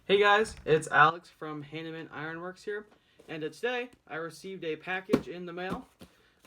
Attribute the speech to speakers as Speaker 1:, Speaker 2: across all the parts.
Speaker 1: Hey guys, it's Alex from Hannemann Ironworks here, and today I received a package in the mail.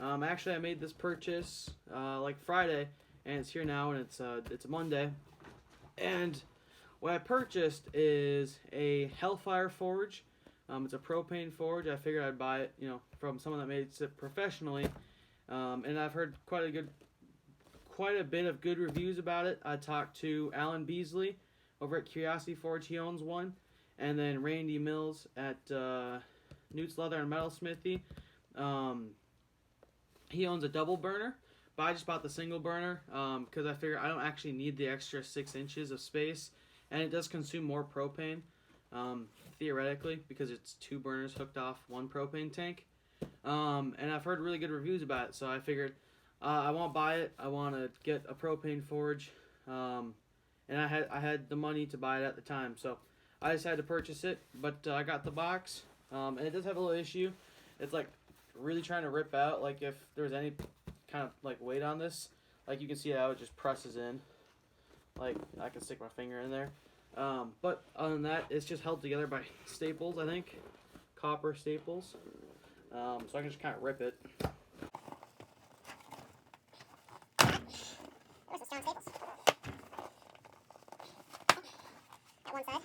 Speaker 1: Actually, I made this purchase like Friday, and it's here now, and it's Monday. And what I purchased is a Hellfire forge. It's a propane forge. I figured I'd buy it, from someone that makes it professionally, and I've heard quite a bit of good reviews about it. I talked to Allan over at Curiosity Forge. He owns one, and then Randy Mills at Newts Leather and Metal Smithy. He owns a double burner, but I just bought the single burner because I figure I don't actually need the extra 6 inches of space, and it does consume more propane theoretically because it's 2 burners hooked off 1 propane tank. And I've heard really good reviews about it, so I figured I won't buy it. I want to get a propane forge. And I had the money to buy it at the time, so I decided to purchase it. But I got the box, and it does have a little issue. It's like really trying to rip out. Like if there's any kind of like weight on this, like you can see how it just presses in. Like I can stick my finger in there. But other than that, it's just held together by staples, I think, copper staples. So I can just kind of rip it.
Speaker 2: There's some strong staples. At one side.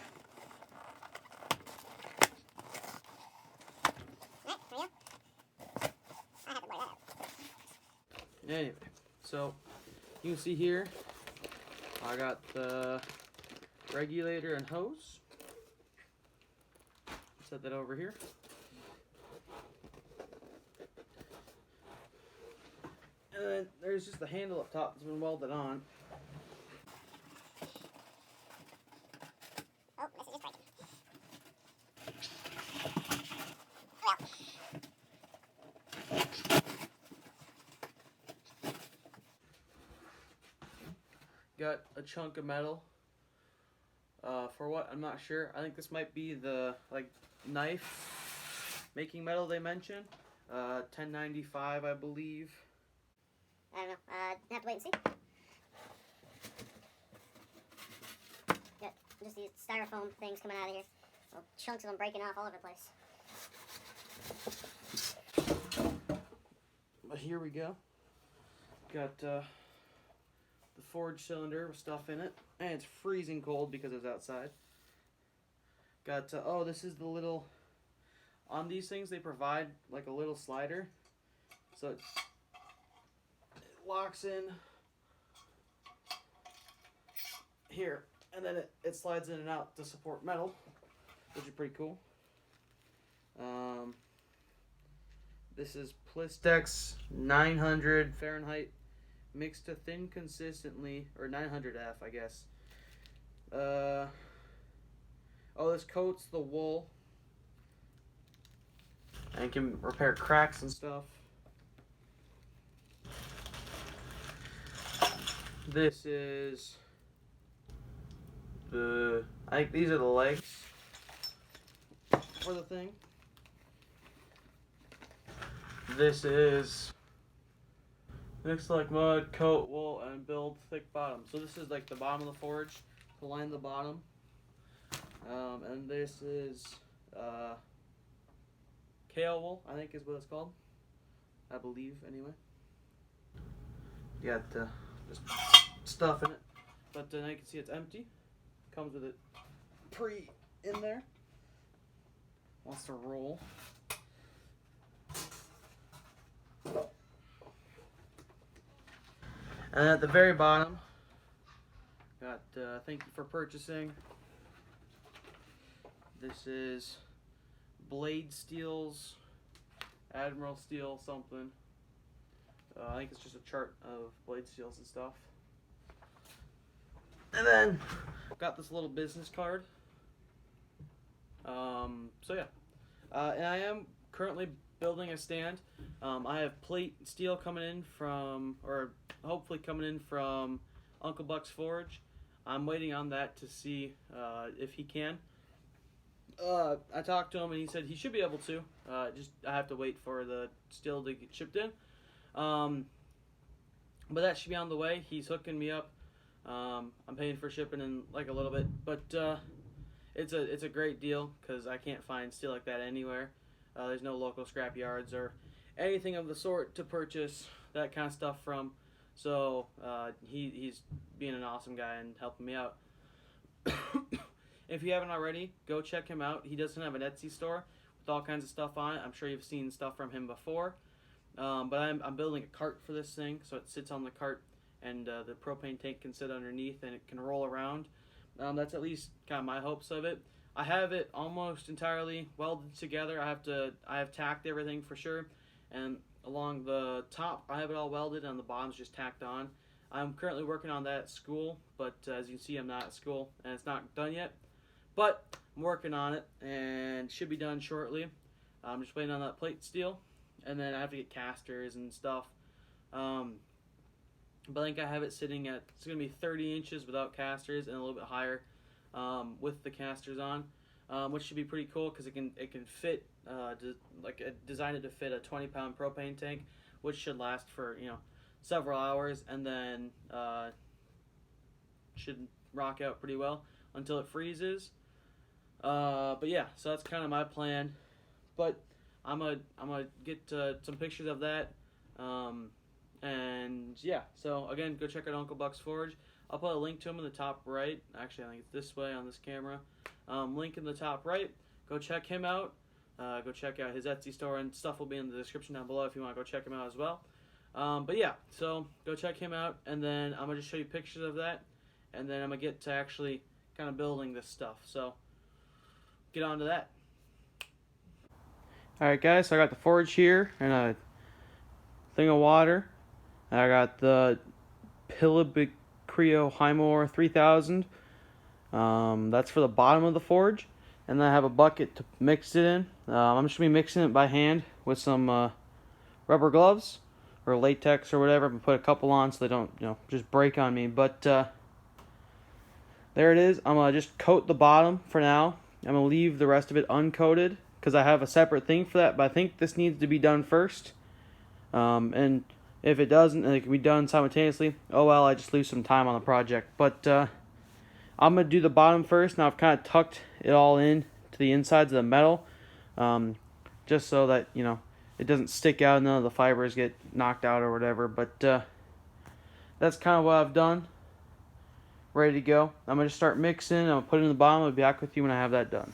Speaker 2: Alright, there you go. I have to blur that out.
Speaker 1: Anyway, so you can see here, I got the regulator and hose. Set that over here. And then there's just the handle up top that's been welded on.
Speaker 2: Oh, this is just breaking. Well.
Speaker 1: Got a chunk of metal. For what? I'm not sure. I think this might be the knife making metal they mentioned. 1095, I believe.
Speaker 2: I don't know. Have to wait and see. Got just these styrofoam things coming out of here. Little chunks of them breaking off all over the place.
Speaker 1: But here we go. Got the forge cylinder with stuff in it, and it's freezing cold because it's outside. Got oh, this is the little, on these things they provide like a little slider, so it locks in here, and then it slides in and out to support metal, which is pretty cool. This is Plistex 900 Fahrenheit mixed to thin consistently, or 900F, I guess. Oh, this coats the wool and can repair cracks and stuff. This is I think these are the legs for the thing. This is mix like mud, coat wool, and build thick bottom. So this is like the bottom of the forge to line the bottom. And this is kale wool, I think is what it's called. I believe, anyway. You got just stuff in it. But now you can see it's empty. Comes with it in there. Wants to roll. And at the very bottom, got thank you for purchasing. This is Blade Steel's Admiral Steel something. I think it's just a chart of blade steels and stuff. And then got this little business card. So yeah, and I am currently building a stand. I have plate steel coming in from, or hopefully coming in from Uncle Buck's Forge. I'm waiting on that to see if he can. I talked to him and he said he should be able to. Just I have to wait for the steel to get shipped in. But that should be on the way. He's hooking me up. I'm paying for shipping in like a little bit, but it's a great deal because I can't find steel like that anywhere. There's no local scrap yards or anything of the sort to purchase that kind of stuff from. So he's being an awesome guy and helping me out. If you haven't already, go check him out. He doesn't have an Etsy store with all kinds of stuff on it. I'm sure you've seen stuff from him before. But I'm building a cart for this thing, so it sits on the cart, and the propane tank can sit underneath, and it can roll around. That's at least kind of my hopes of it. I have it almost entirely welded together. I have tacked everything for sure, and along the top I have it all welded, and the bottom's just tacked on. I'm currently working on that at school, but as you can see, I'm not at school, and it's not done yet. But I'm working on it, and should be done shortly. I'm just waiting on that plate steel, and then I have to get casters and stuff. But I think I have it sitting at, it's going to be 30 inches without casters and a little bit higher with the casters on, which should be pretty cool because it can fit, designed it to fit a 20-pound propane tank, which should last for, several hours, and then should rock out pretty well until it freezes. But yeah, so that's kind of my plan. But I'm gonna get some pictures of that. And yeah, so again, go check out Uncle Buck's Forge. I'll put a link to him in the top right. Actually, I think it's this way on this camera. Link in the top right. Go check him out. Go check out his Etsy store, and stuff will be in the description down below if you want to go check him out as well. But yeah, so go check him out, and then I'm going to just show you pictures of that, and then I'm going to get to actually kind of building this stuff. So get on to that. Alright guys, so I got the forge here, and a thing of water. I got the Pilibicrio Highmore 3000. That's for the bottom of the forge. And then I have a bucket to mix it in. I'm just going to be mixing it by hand with some rubber gloves or latex or whatever. I'm going to put a couple on so they don't just break on me. But there it is. I'm going to just coat the bottom for now. I'm going to leave the rest of it uncoated because I have a separate thing for that. But I think this needs to be done first. And if it doesn't, and it can be done simultaneously, oh well, I just leave some time on the project. But I'm going to do the bottom first. Now I've kind of tucked it all in to the insides of the metal, just so that, it doesn't stick out and none of the fibers get knocked out or whatever. But that's kind of what I've done. Ready to go. I'm going to start mixing. I'm going to put it in the bottom. I'll be back with you when I have that done.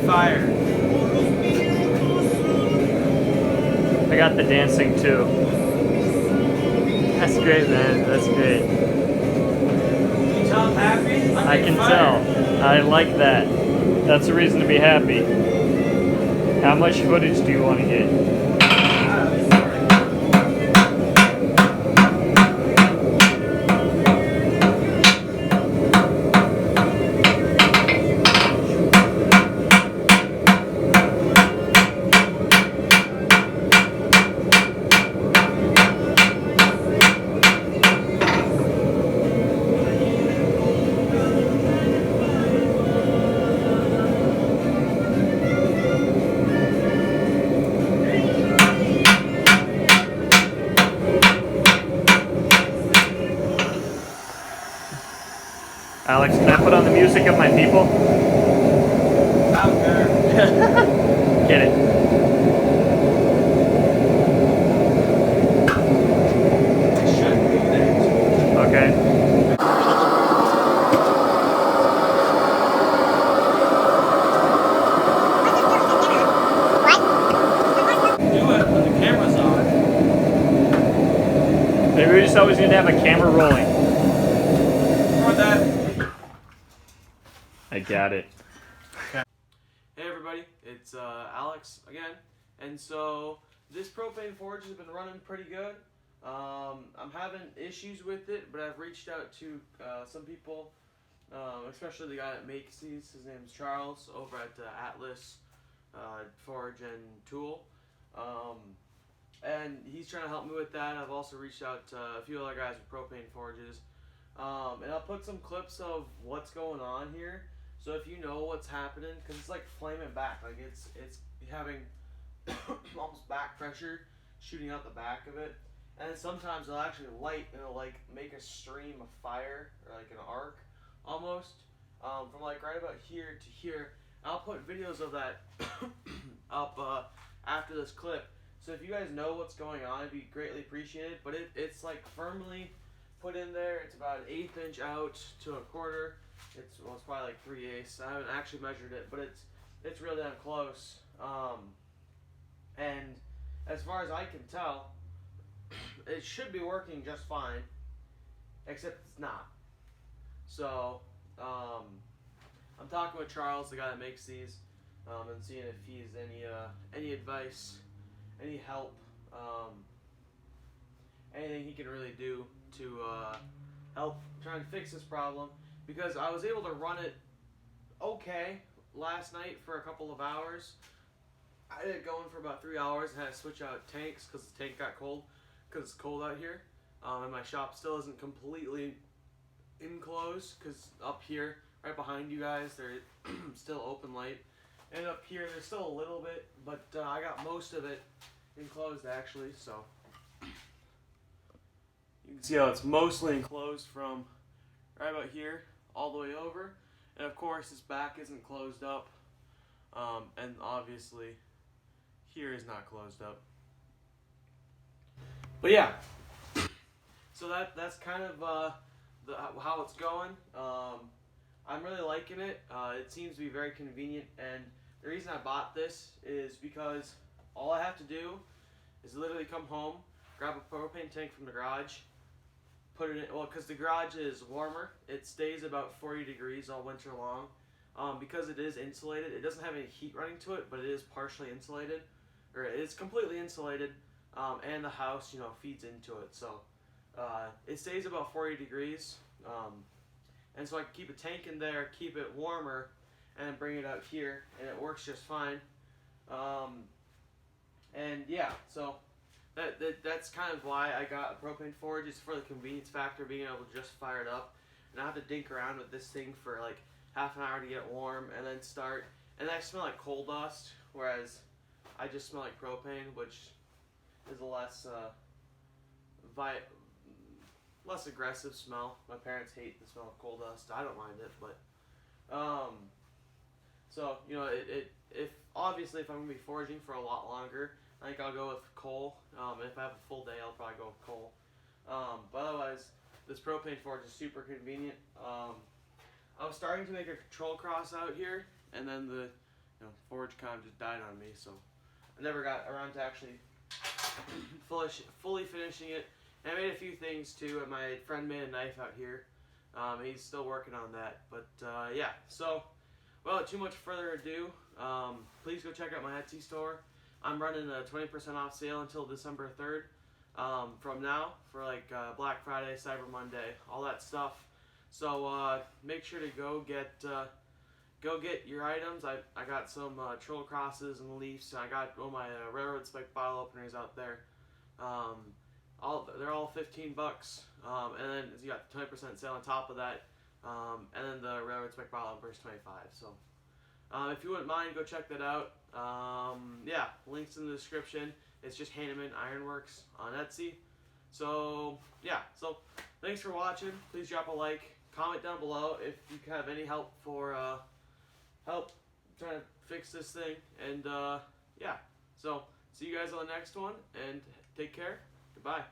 Speaker 1: Fire.
Speaker 3: I got the dancing too. That's great, man. That's great.
Speaker 1: Can you tell I'm happy?
Speaker 3: I can tell. I like that. That's a reason to be happy. How much footage do you want to get? Alex, can I put on the music of my people?
Speaker 1: Out there.
Speaker 3: Get it.
Speaker 1: It should be there.
Speaker 3: Okay. camera rolling.
Speaker 1: Record that.
Speaker 3: I got it.
Speaker 1: Hey everybody, it's Alex again, and so this propane forge has been running pretty good. I'm having issues with it, but I've reached out to some people, especially the guy that makes these. His name's Charles over at Atlas Forge and Tool, and he's trying to help me with that. I've also reached out to a few other guys with propane forges, and I'll put some clips of what's going on here. So if you know what's happening, because it's like flaming back, like it's having almost back pressure shooting out the back of it, and then sometimes it'll actually light and it'll like make a stream of fire or like an arc almost from like right about here to here. I'll put videos of that up after this clip. So if you guys know what's going on, it'd be greatly appreciated. But it's like firmly put in there. It's about an 1/8 inch out to a quarter. It's probably like 3/8. I haven't actually measured it, but it's real damn close. And as far as I can tell, it should be working just fine, except it's not. So I'm talking with Charles, the guy that makes these, and seeing if he has any advice, any help, anything he can really do to help try and fix this problem. Because I was able to run it okay last night for a couple of hours. I had it going for about 3 hours and had to switch out tanks because the tank got cold, because it's cold out here. And my shop still isn't completely enclosed, because up here, right behind you guys, there's still open light. And up here, there's still a little bit, but I got most of it enclosed actually, so. You can see how it's mostly enclosed from right about here all the way over, and of course this back isn't closed up, and obviously here is not closed up. But yeah, so that's kind of how it's going. I'm really liking it. It seems to be very convenient, and the reason I bought this is because all I have to do is literally come home, grab a propane tank from the garage, put it in, well, because the garage is warmer. It stays about 40 degrees all winter long. Because it is insulated, it doesn't have any heat running to it, but it is partially insulated, or it is completely insulated, and the house, you know, feeds into it. So it stays about 40 degrees, and so I can keep a tank in there, keep it warmer, and bring it out here, and it works just fine. And yeah, so that's kind of why I got a propane forge, is for the convenience factor, being able to just fire it up, and I have to dink around with this thing for like half an hour to get warm, and then start, and I smell like coal dust, whereas I just smell like propane, which is a less less aggressive smell. My parents hate the smell of coal dust. I don't mind it, but so you know, if obviously if I'm gonna be foraging for a lot longer, I think I'll go with coal. If I have a full day, I'll probably go with coal. But otherwise, this propane forge is super convenient. I was starting to make a control cross out here, and then the forge kind of just died on me, so I never got around to actually fully finishing it. And I made a few things too, and my friend made a knife out here. He's still working on that, but yeah. So, well, too much further ado, please go check out my Etsy store. I'm running a 20% off sale until December 3rd. From now for like Black Friday, Cyber Monday, all that stuff. So make sure to go get your items. I got some troll crosses and leaves. I got all my railroad spike bottle openers out there. They're all $15, and then you got the 20% sale on top of that, and then the railroad spike bottle openers $25. So if you wouldn't mind, go check that out. Yeah, links in the description. It's just Hannemann Ironworks on Etsy. So yeah, so thanks for watching. Please drop a like, comment down below if you have any help for help trying to fix this thing, and yeah, so see you guys on the next one, and take care. Goodbye.